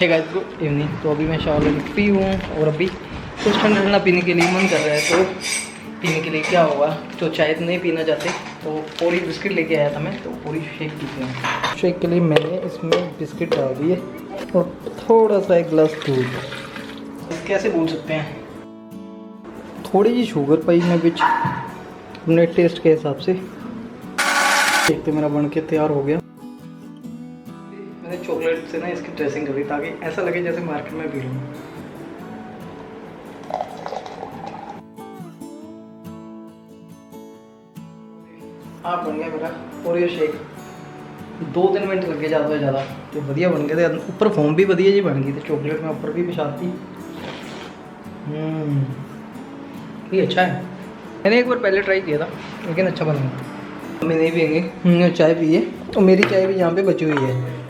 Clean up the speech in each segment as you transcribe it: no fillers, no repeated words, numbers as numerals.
Hey guys, good evening. तो अभी मैं शावर लेके फ्री हूँ और अभी कुछ ठंडा ठंडा पीने के लिए मन कर रहा है। तो पीने के लिए क्या होगा, तो चाय तो नहीं पीना चाहते तो पूरी बिस्किट लेके आया था मैं, तो पूरी शेक पीते हैं। शेक के लिए मैंने इसमें बिस्किट डाल दिए और थोड़ा सा एक गिलास दूध। कैसे बोल सकते हैं, थोड़ी जी शुगर पाई मैं बीच अपने टेस्ट के हिसाब से। शेक तो मेरा बन के तैयार हो गया। मैंने चॉकलेट से ना इसकी ड्रेसिंग करी ताकि ऐसा लगे जैसे मार्केट में पी लूँ। हाँ, बन गया मेरा ओरियो शेक। 2-3 मिनट लगे ज़्यादा से ज़्यादा, तो बढ़िया बन गए थे। ऊपर फोम भी बढ़िया जी बन गई थी, चॉकलेट में ऊपर भी पिछाती। ये अच्छा है। मैंने एक बार पहले ट्राई किया था लेकिन अच्छा बन गया। मैं नहीं पियेंगे, चाय पी है और मेरी चाय भी यहाँ पे बची हुई है,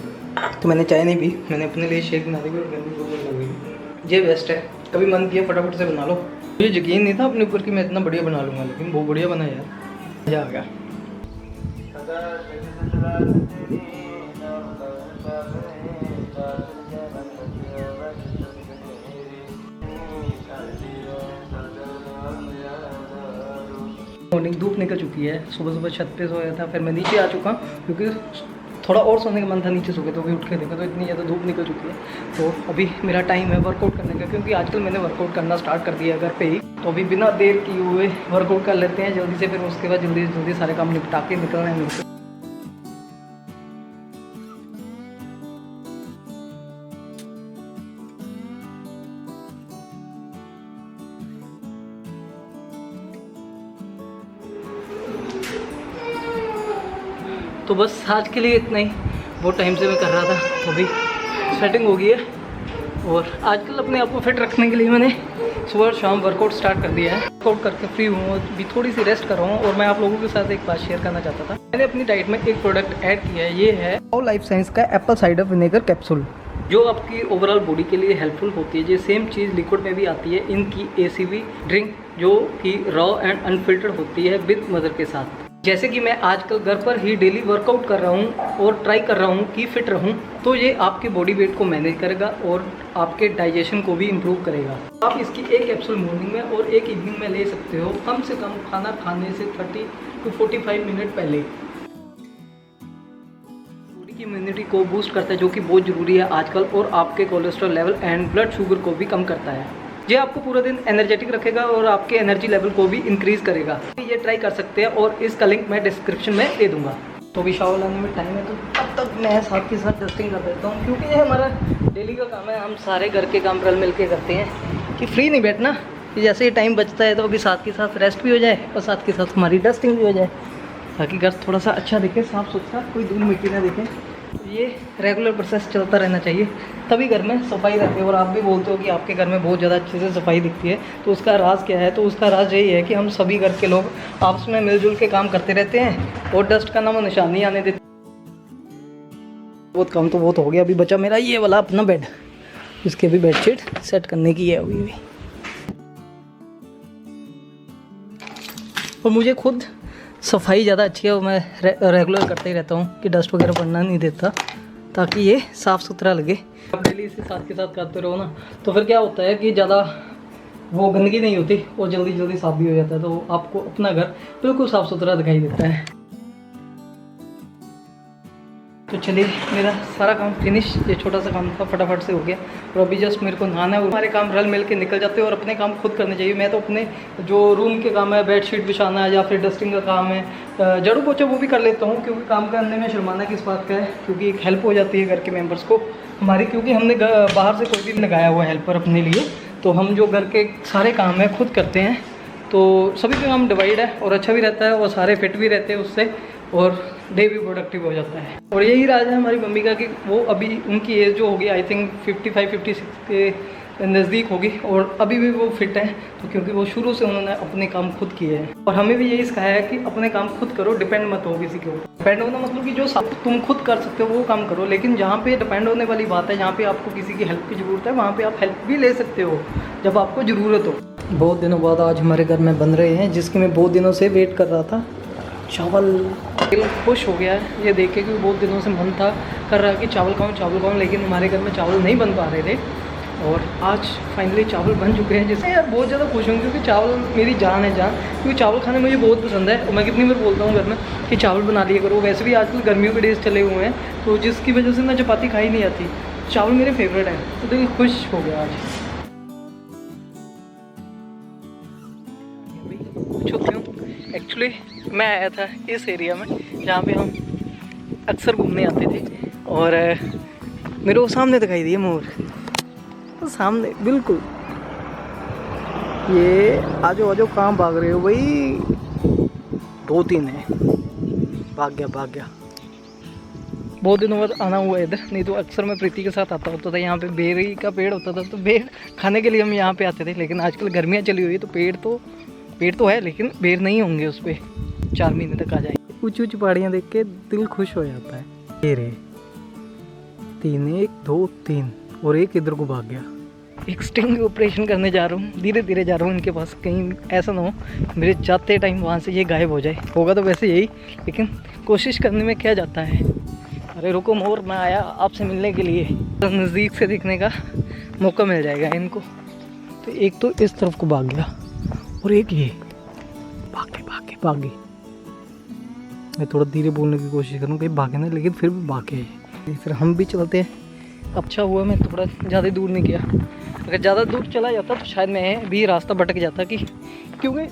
तो मैंने चाय नहीं पी। मैंने अपने लिए शेक बना दी और गर्मी बहुत लग गई। ये बेस्ट है, कभी मन किया फटाफट से बना लो। मुझे यकीन नहीं था अपने ऊपर कि मैं इतना बढ़िया बना लूँगा, लेकिन बहुत बढ़िया बना यार, मज़ा आ गया। मॉर्निंग धूप निकल चुकी है। सुबह सुबह छत पे सोया था, फिर मैं नीचे आ चुका क्योंकि थोड़ा और सोने का मन था नीचे सो के, तो अभी उठ के देखा तो इतनी ज़्यादा धूप निकल चुकी है। तो अभी मेरा टाइम है वर्कआउट करने का, क्योंकि आजकल मैंने वर्कआउट करना स्टार्ट कर दिया है घर पे ही। तो अभी बिना देर किए हुए वर्कआउट कर लेते हैं जल्दी से, फिर उसके बाद जल्दी जल्दी सारे काम निपटा के निकलना है मुझे। तो बस आज के लिए इतना ही। बहुत टाइम से मैं कर रहा था, तो अभी सेटिंग हो गई है। और आजकल अपने आप को फिट रखने के लिए मैंने सुबह शाम वर्कआउट स्टार्ट कर दिया है। वर्कआउट करके फ्री हूँ, अभी थोड़ी सी रेस्ट कर रहा हूँ। और मैं आप लोगों के साथ एक बात शेयर करना चाहता था। मैंने अपनी डाइट में एक प्रोडक्ट ऐड किया है, ये है लाइफ साइंस का एप्पल साइडर विनेगर कैप्सूल, जो आपकी ओवरऑल बॉडी के लिए हेल्पफुल होती है। ये सेम चीज़ लिक्विड में भी आती है। इनकी ACV ड्रिंक जो कि रॉ एंड अनफिल्टर्ड होती है विद मदर के साथ। जैसे कि मैं आजकल घर पर ही डेली वर्कआउट कर रहा हूँ और ट्राई कर रहा हूँ कि फिट रहूँ, तो ये आपके बॉडी वेट को मैनेज करेगा और आपके डाइजेशन को भी इम्प्रूव करेगा। आप इसकी एक कैप्सूल मॉर्निंग में और एक इवनिंग में ले सकते हो, कम से कम खाना खाने से 30 to 45 मिनट पहले। बॉडी की इम्यूनिटी को बूस्ट करता है, जो कि बहुत ज़रूरी है आजकल, और आपके cholesterol level and blood sugar को भी कम करता है। ये आपको पूरा दिन एनर्जेटिक रखेगा और आपके एनर्जी लेवल को भी इंक्रीज करेगा। ये ट्राई कर सकते हैं और इसका लिंक मैं डिस्क्रिप्शन में दे दूंगा। तो अभी शावर लाने में टाइम है, तो तब तक मैं साथ के साथ डस्टिंग कर देता हूँ, क्योंकि ये हमारा डेली का काम है। हम सारे घर के काम रल मिल के करते हैं कि फ्री नहीं बैठना, कि जैसे ही टाइम बचता है तो अभी साथ के साथ रेस्ट भी हो जाए और साथ के साथ हमारी डस्टिंग भी हो जाए, ताकि घर थोड़ा सा अच्छा दिखे, साफ़ सुथरा, कोई धूल मिट्टी ना दिखे। ये रेगुलर प्रोसेस चलता रहना चाहिए, तभी घर में सफाई रहती है। और आप भी बोलते हो कि आपके घर में बहुत ज़्यादा अच्छे से सफाई दिखती है, तो उसका राज क्या है? तो उसका राज यही है कि हम सभी घर के लोग आपस में मिलजुल के काम करते रहते हैं और डस्ट का नाम निशान नहीं आने देते। बहुत काम तो बहुत हो गया। अभी बचा मेरा ये वाला अपना बेड, इसके भी बेडशीट सेट करने की है अभी भी। और मुझे खुद सफाई ज़्यादा अच्छी है, और मैं रेगुलर करते ही रहता हूँ कि डस्ट वगैरह पड़ना नहीं देता, ताकि ये साफ़ सुथरा लगे। आप डेली इसे साथ के साथ करते रहो ना, तो फिर क्या होता है कि ज़्यादा वो गंदगी नहीं होती और जल्दी जल्दी साफ़ भी हो जाता है। तो आपको अपना घर बिल्कुल साफ़ सुथरा दिखाई देता है। तो चलिए, मेरा सारा काम फिनिश, ये छोटा सा काम था फटाफट से हो गया। और अभी जस्ट मेरे को नहाना है। और हमारे काम रल मिल के निकल जाते हैं और अपने काम खुद करने चाहिए। मैं तो अपने जो रूम के काम है, बेडशीट बिछाना है या फिर डस्टिंग का काम है, झाड़ू पोछा, वो भी कर लेता हूँ, क्योंकि काम करने में शर्माना किस बात का है, क्योंकि एक हेल्प हो जाती है घर के मेम्बर्स को हमारी। क्योंकि हमने बाहर से कोई भी लगाया हुआ हेल्पर अपने लिए, तो हम जो घर के सारे काम है खुद करते हैं, तो सभी का काम डिवाइड है और अच्छा भी रहता है और सारे फिट भी रहते हैं उससे, और डे भी प्रोडक्टिव हो जाता है। और यही राज है हमारी मम्मी का कि वो अभी उनकी एज जो होगी आई थिंक 55-56 के नज़दीक होगी, और अभी भी वो फिट हैं, तो क्योंकि वो शुरू से उन्होंने अपने काम खुद किए हैं। और हमें भी यही सिखाया है कि अपने काम खुद करो, डिपेंड मत हो किसी के ऊपर। डिपेंड होना मतलब कि जो तुम खुद कर सकते हो वो काम करो, लेकिन जहाँ पे डिपेंड होने वाली बात है, जहाँ पे आपको किसी की हेल्प की ज़रूरत है, वहाँ पे आप हेल्प भी ले सकते हो जब आपको ज़रूरत हो। बहुत दिनों बाद आज हमारे घर में बन रहे हैं, जिसकी मैं बहुत दिनों से वेट कर रहा था, चावल। दिल खुश हो गया है ये देख के, क्योंकि बहुत दिनों से मन था कर रहा कि चावल खाऊं, लेकिन हमारे घर में चावल नहीं बन पा रहे थे और आज फाइनली चावल बन चुके हैं, जिससे यार बहुत ज़्यादा खुश हूँ क्योंकि चावल मेरी जान है जान। क्योंकि चावल खाने मुझे बहुत पसंद है और मैं कितनी बार बोलता हूँ घर में कि चावल बना लिया करो। वैसे भी आजकल गर्मियों के डेज चले हुए हैं तो जिसकी वजह से ना चपाती खाई नहीं जाती, चावल मेरे फेवरेट है, तो दिल खुश हो गया आज। चुके हूँ एक्चुअली मैं आया था इस एरिया में जहाँ पे हम अक्सर घूमने आते थे और मेरे को सामने दिखाई दिए मोर, तो सामने बिल्कुल। ये आजो कहाँ भाग रहे हो भाई? 2-3 है, भाग गया। बहुत दिनों बाद आना हुआ इधर, नहीं तो अक्सर मैं प्रीति के साथ आता होता था। यहाँ पे बेरी का पेड़ होता था तो बेर खाने के लिए हम यहाँ पे आते थे, लेकिन आजकल गर्मियाँ चली हुई है तो पेड़ तो है लेकिन बेर नहीं होंगे उस पर, 4 महीने तक आ जाएंगे। ऊँची ऊँची पहाड़ियाँ देख के दिल खुश हो जाता है। ये रहे 3, 1 2 3 और एक इधर को भाग गया। एक स्टिंग ऑपरेशन करने जा रहा हूँ, धीरे धीरे जा रहा हूँ इनके पास, कहीं ऐसा ना हो मेरे जाते टाइम वहाँ से ये गायब हो जाए। होगा तो वैसे यही, लेकिन कोशिश करने में क्या जाता है। अरे रुको मोर, मैं आया आपसे मिलने के लिए, तो नज़दीक से दिखने का मौका मिल जाएगा इनको। तो एक तो इस तरफ को भाग गया और एक ये भागे। मैं थोड़ा धीरे बोलने की कोशिश करूँ कहीं भागे ना, लेकिन फिर भी भागे। फिर हम भी चलते हैं। अच्छा हुआ मैं थोड़ा ज़्यादा दूर नहीं गया, अगर ज़्यादा दूर चला जाता तो शायद मैं भी रास्ता भटक जाता कि क्योंकि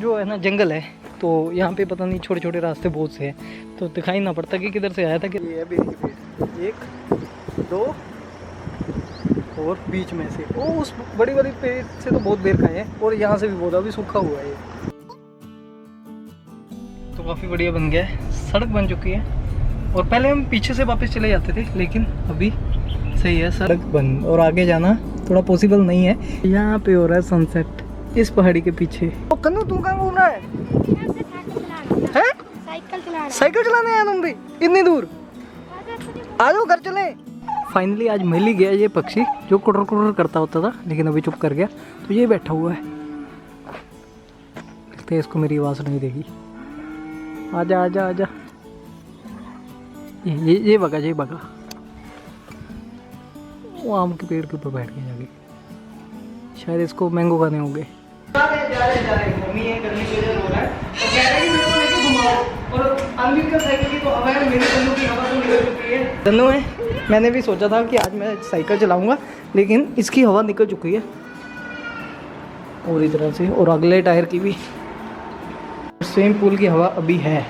जो है ना जंगल है तो यहाँ पे पता नहीं छोटे छोटे रास्ते बहुत से हैं, तो दिखाई ना पड़ता कि किधर से आया था। कि ये है बेर के पेड़, 1 2 और बीच में से वो उस बड़ी वाली पेड़ से तो बहुत बेर खाए हैं और यहाँ से भी बहुत, अभी सूखा हुआ है ये तो काफ़ी बढ़िया बन गया है। सड़क बन चुकी है और पहले हम पीछे से वापस चले जाते थे, लेकिन अभी सही है सड़क बंद और आगे जाना थोड़ा पॉसिबल नहीं है। यहाँ पे हो रहा है सनसेट इस पहाड़ी के पीछे। तो कन्नू तू कहाँ घूम रहा है? साइकिल चलाने आया तुम भी इतनी दूर? आ जाओ घर चले। फाइनली आज मिल ही गया ये पक्षी जो कुटर कुटर करता होता था, लेकिन अभी चुप कर गया। तो ये बैठा हुआ है, लगता है इसको मेरी आवाज़ नहीं देगी। आजा आजा आजा। ये भगा वो आम के पेड़ के ऊपर बैठ के जाके, शायद इसको मैंगो खाने होंगे। तन्नू है, मैंने भी सोचा था कि आज मैं साइकिल चलाऊंगा, लेकिन इसकी हवा निकल चुकी है और इस तरह से, और अगले टायर की भी स्विमिंग पूल की हवा अभी है।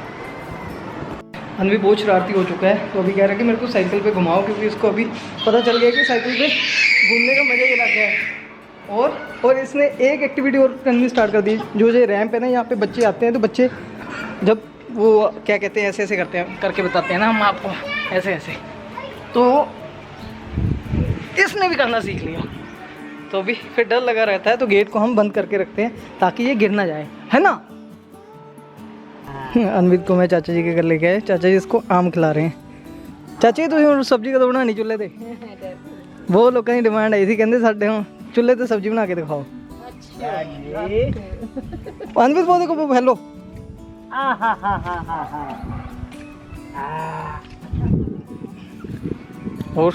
अनवी बहुत शरारती हो चुका है, तो अभी कह रहा है कि मेरे को साइकिल पे घुमाओ, क्योंकि इसको अभी पता चल गया कि साइकिल पे घूमने का मज़ा ही अलग है। और इसने एक एक्टिविटी और करनी स्टार्ट कर दी, जो ये रैंप है ना, यहाँ पे बच्चे आते हैं तो बच्चे जब वो क्या कहते हैं ऐसे करते हैं, करके बताते हैं ना हम आपको, ऐसे तो इसने भी करना सीख लिया। तो अभी फिर डर लगा रहता है, तो गेट को हम बंद करके रखते हैं ताकि ये गिर ना जाए, है ना। अनवित को मैं चाचा जी के घर लेके आए, चाचा जी इसको आम खिला रहे हैं। चाचा जी तुम सब्जी का तो बनानी चूल्हे ते? वो लोगों की डिमांड आई थी, कहते साढ़े हम चूल्हे ते सब्जी बना के दिखाओ। अनवित वो देखो हेलो। और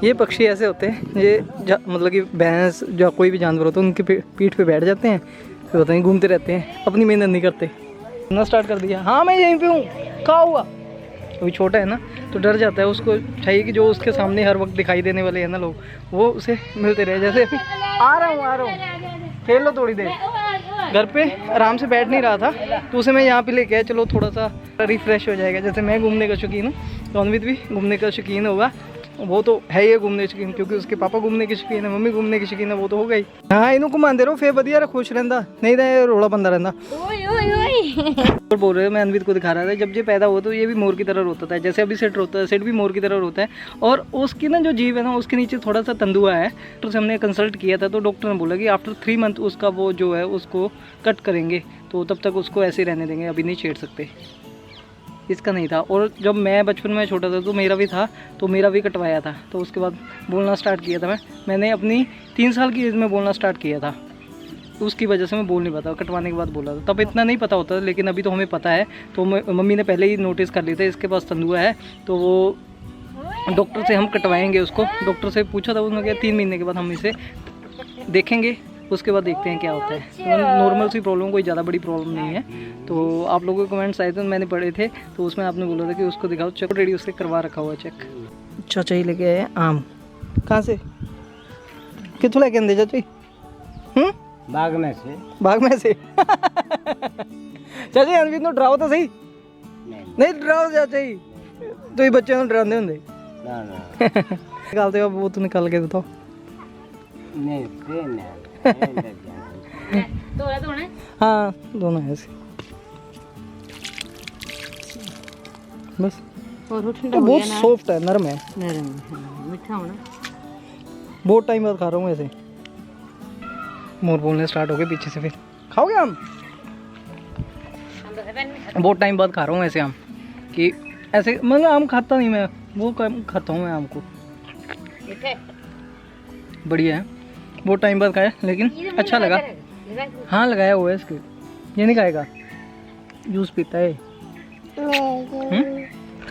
ये पक्षी ऐसे होते हैं, ये मतलब कि भैंस या कोई भी जानवर होता है उनकी पीठ पे बैठ जाते हैं, फिर होता नहीं घूमते रहते हैं, अपनी मेहनत नहीं करते। ना स्टार्ट कर दिया। हाँ मैं यहीं पे हूँ, कहाँ हुआ? अभी छोटा है ना तो डर जाता है, उसको चाहिए कि जो उसके सामने हर वक्त दिखाई देने वाले हैं ना लोग, वो उसे मिलते रहे। जैसे अभी आ रहा हूँ, खेल लो थोड़ी देर। घर पे आराम से बैठ नहीं रहा था तो उसे मैं यहाँ पे लेके आया, चलो थोड़ा सा रिफ्रेश हो जाएगा। जैसे मैं घूमने का शौकीन हूँ तो अनवित भी घूमने का शौकीन होगा। वो तो है ही घूमने के शौकीन, क्योंकि उसके पापा घूमने के शौकीन है, मम्मी घूमने की शौकीन है, वो तो हो गई। हाँ इन्हों घुमाते रहो फिर बढ़िया खुश रहता, नहीं तो रोड़ा बंदा रहता। और बोल रहे मैं अनवित को दिखा रहा था, जब ये पैदा हुआ तो ये भी मोर की तरह रोता था, जैसे अभी सेट रोता है, सेट भी मोर की तरह रोता है। और उसकी ना जो जीभ है ना, उसके नीचे थोड़ा सा तंदुआ है। डॉक्टर से हमने कंसल्ट किया था तो डॉक्टर ने बोला कि आफ्टर 3 मंथ उसका वो जो है उसको कट करेंगे, तो तब तक उसको ऐसे रहने देंगे, अभी नहीं छेड़ सकते। इसका नहीं था। और जब मैं बचपन में छोटा था तो मेरा भी था, तो मेरा भी कटवाया था, तो उसके बाद बोलना स्टार्ट किया था मैंने अपनी 3 साल की एज में बोलना स्टार्ट किया था, तो उसकी वजह से मैं बोल नहीं पाता, कटवाने के बाद बोला था। तब इतना नहीं पता होता, लेकिन अभी तो हमें पता है। तो मम्मी ने पहले ही नोटिस कर लिया था इसके पास तंदुआ है, तो वो डॉक्टर से हम कटवाएंगे उसको। डॉक्टर से पूछा था, उन्होंने कहा 3 महीने के बाद हम इसे देखेंगे, उसके बाद देखते हैं क्या होता है। तो नॉर्मल सी प्रॉब्लम, कोई ज़्यादा बड़ी प्रॉब्लम नहीं है। तो आप लोगों के कमेंट्स आए थे, मैंने पढ़े थे, तो उसमें आपने बोला था कि उसको दिखाओ चेक। रेडी उससे करवा रखा हुआ चेक। चाचा ही लेके आए आम। कहाँ से? कितों लेके आंदे चाचा? बाग में से। बाग में से। चाचा अनवीर को डराओ तो सही। नहीं डराओ चाचा ही, तो ये बच्चे को डराते होंगे। निकालते हो वो, तो निकाल के बताओ। नहीं हाँ दोनों ऐसे बस। तो बहुत सॉफ्ट है, नरम है, मीठा होना। बहुत टाइम बाद खा रहा हूँ ऐसे। मोर बोलने स्टार्ट हो गए पीछे से। फिर खाओगे आम? बहुत टाइम बाद खा रहा हूँ ऐसे आम, कि ऐसे मतलब आम खाता नहीं मैं, वो कम खाता हूँ मैं आम को। बढ़िया है, बहुत टाइम बाद खाया लेकिन अच्छा लगा। हाँ लगाया हुआ है इसके। ये नहीं खाएगा, जूस पीता है।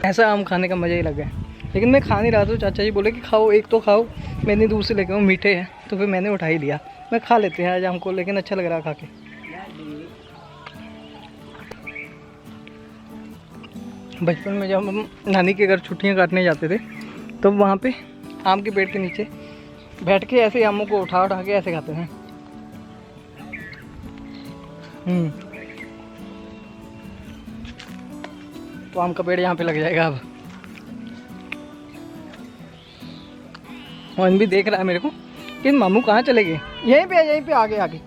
ऐसा आम खाने का मज़ा ही लगा है, लेकिन मैं खा नहीं रहा था। चाचा जी बोले कि खाओ, एक तो खाओ। मैंने दूर से लेके आऊँ, मीठे हैं, तो फिर मैंने उठा ही लिया। मैं खा लेते हैं आज आम को, लेकिन अच्छा लग रहा खा के। बचपन में जब हम नानी के घर छुट्टियां काटने जाते थे, तो वहाँ पे आम के पेड़ के नीचे बैठ के ऐसे आमों को उठा उठा के ऐसे खाते हैं। तो आम का पेड़ यहाँ पे लग जाएगा अब। मोहन भी देख रहा है मेरे को कि मामू कहाँ चले गए। यहीं पे आगे आ गए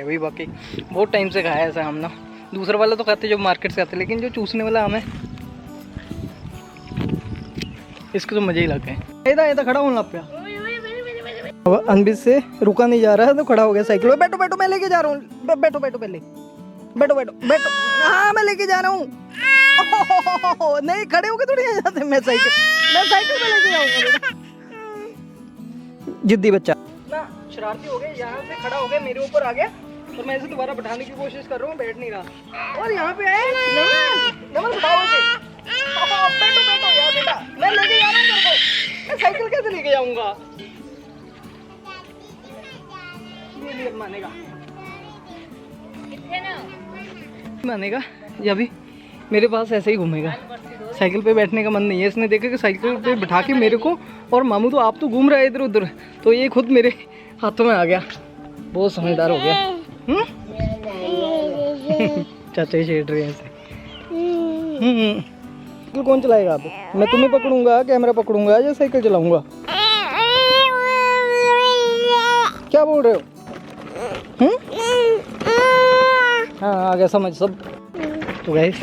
भाई। बाकी बहुत टाइम से खाया ऐसा आम ना। दूसरा वाला तो खाते जो मार्केट से आते, लेकिन जो चूसने वाला आम है इसके तो मजे ही लग गए। इधर खड़ा होना लग पिया। अब अनबित से रुका नहीं जा रहा है, तो खड़ा हो गया साइकिल पे। बैठो बैठो, मैं लेके जा रहा हूँ। बैठो बैठो पहले, बैठो बैठो बैठो। हाँ मैं लेके जा रहा हूँ। नहीं खड़े होके थोड़ी आ जाते। मैं साइकिल पे लेके जाऊंगा। जिद्दी बच्चा ना, शरारती हो गया। यहाँ से खड़ा हो गया, मेरे ऊपर आ गया, और मैं इसे दोबारा बैठाने की कोशिश कर रहा हूँ, बैठ नहीं रहा। और यहाँ पे आए नमन बताओ इसे। बैठो बैठो यार बेटा, मैं लेके जा रहा हूँ तेरे को। मैं साइकिल कैसे लेके जाऊंगा? ये मानेगा या भी मेरे पास ऐसे ही घूमेगा। साइकिल पे बैठने का मन नहीं है। इसने देखा कि साइकिल पे बिठा के मेरे को, और मामू तो आप तो घूम रहे इधर उधर, तो ये खुद मेरे हाथों में आ गया। बहुत समझदार हो गया। चाचा ही छेड़ रहे हैं ऐसे। साइकिल कौन चलाएगा अब? मैं तुम्हें पकड़ूंगा, कैमरा पकड़ूंगा, या साइकिल चलाऊंगा? क्या बोल रहे हो? हाँ आ गया समझ सब। तो गाइस,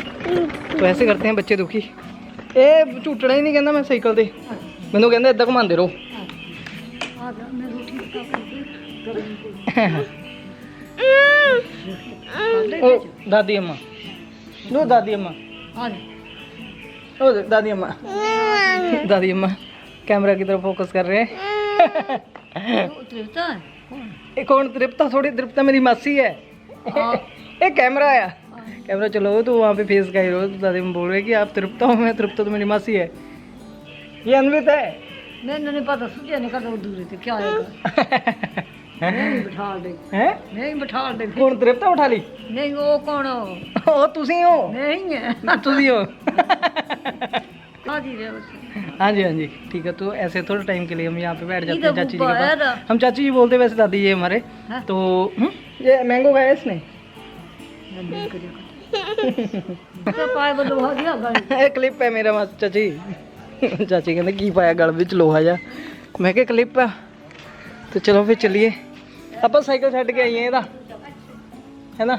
तो ऐसे करते हैं बच्चे दुखी। ए झूठड़ा ही नहीं कहना मैं साइकिल ते, मैनू कहंदा इदां घुमांदे रहो। ओ दादी अम्मा, लो दादी अम्मा, ओ दादी अम्मा, दादी अम्मा कैमरा की तरफ फोकस कर रहे हैं। कौन तृप्ता? थोड़ी तृप्ता मेरी मासी है। एक कैमरा है, कैमरा चलो तो वहाँ पे फेस का ही रहो। तो दादी बोल रहे कि आप तृप्ता हो। मैं तृप्ता तो मेरी मासी है। ये अनवित है। मैंने नहीं पता, सुझे नहीं कर दूर थे क्या आएगा। नहीं बिठा दे हैं, नहीं बिठा दे। कौन तृप्ता उठा ली? नहीं वो कौन हो? ओ तुसी हो? नहीं है तुसी हो। हाँ जी हाँ जी ठीक है। तो ऐसे थोड़े टाइम के लिए हम यहाँ पे बैठ जाते हैं चाची जी के पास। हम चाची जी बोलते वैसे दादी जी हमारे। तो ये मैंगो खाया इसने। क्लिप है मेरा मस्त चाची। चाची कहते की पाया गल विच लोहा जा। मैं क्या क्लिप है। तो चलो फिर चलिए, आप साइकिल छड़ के आइए ਇਹਦਾ है ना।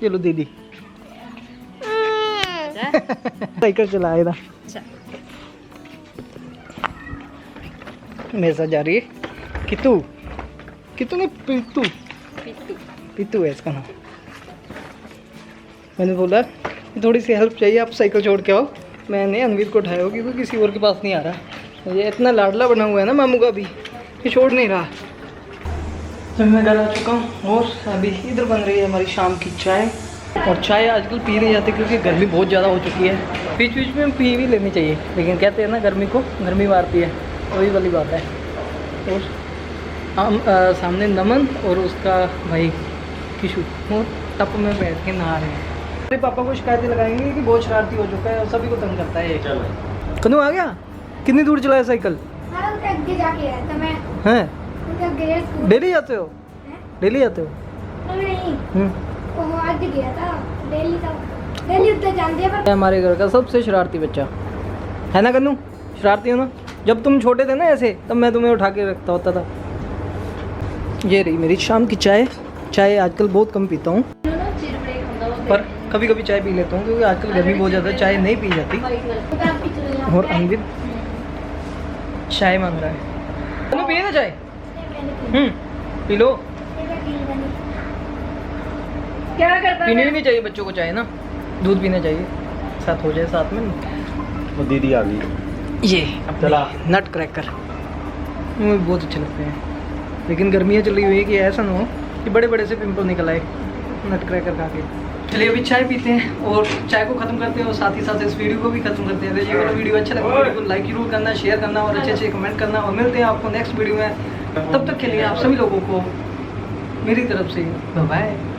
चलो दीदी साइकिल चला ਇਹਦਾ मेरे साथ जा रही है कितू। कितू नहीं पीतू, पीतू है इसका नाम। मैंने बोला थोड़ी सी हेल्प चाहिए, आप साइकिल छोड़ के आओ। मैंने अनवीर को उठाया हो क्योंकि किसी और के पास नहीं आ रहा। ये इतना लाडला बना हुआ है ना मामू का भी, ये छोड़ नहीं रहा। तो मैं घर आ चुका हूँ और अभी इधर बन रही है हमारी शाम की चाय। और चाय आजकल पी नहीं जाती क्योंकि गर्मी बहुत ज़्यादा हो चुकी है। बीच बीच में पी भी लेनी चाहिए, लेकिन कहते हैं ना गर्मी को गर्मी मारती है, वही वाली बात है। और हम सामने नमन और उसका भाई किशु वो टप में बैठ के नहा रहे हैं। मेरे पापा को शिकायतें लगाएंगे कि बहुत शरारती हो चुका है और सभी को तंग करता है। कनु आ गया? कितनी दूर चलाया साइकिल? हैं? डेली जाते हो? डेली जाते हो? हमारे घर का सबसे शरारती बच्चा है ना कन्नू? शरारती हो ना? जब तुम छोटे थे ना ऐसे, तब मैं तुम्हें उठा के रखता होता था। ये रही मेरी शाम की चाय। चाय आजकल बहुत कम पीता हूँ, पर कभी कभी चाय पी लेता हूँ क्योंकि आजकल गर्मी बहुत ज़्यादा है, चाय नहीं पी जाती। और अनविद चाय मांग रहा है। कन्नू पिए ना चाय? P low. क्या करता पीनी भी नहीं चाहिए बच्चों को चाय ना, दूध पीना चाहिए, साथ हो जाए साथ में। वो दीदी आ गई। ये चला। नट क्रैकर मुझे बहुत अच्छे लगते हैं, लेकिन गर्मियाँ चली हुई है कि ऐसा ना हो कि बड़े बड़े से पिंपल निकल आए नट क्रैकर खा के। चलिए अभी चाय पीते हैं और चाय को ख़त्म करते हैं और साथ ही साथ इस वीडियो को भी ख़त्म करते हैं। तो ये वाला वीडियो अच्छा लगा वीडियो को लाइक जरूर करना, शेयर करना और अच्छे अच्छे कमेंट करना। और मिलते हैं आपको नेक्स्ट वीडियो में। तब तक के लिए आप सभी लोगों को मेरी तरफ से बाय बाय।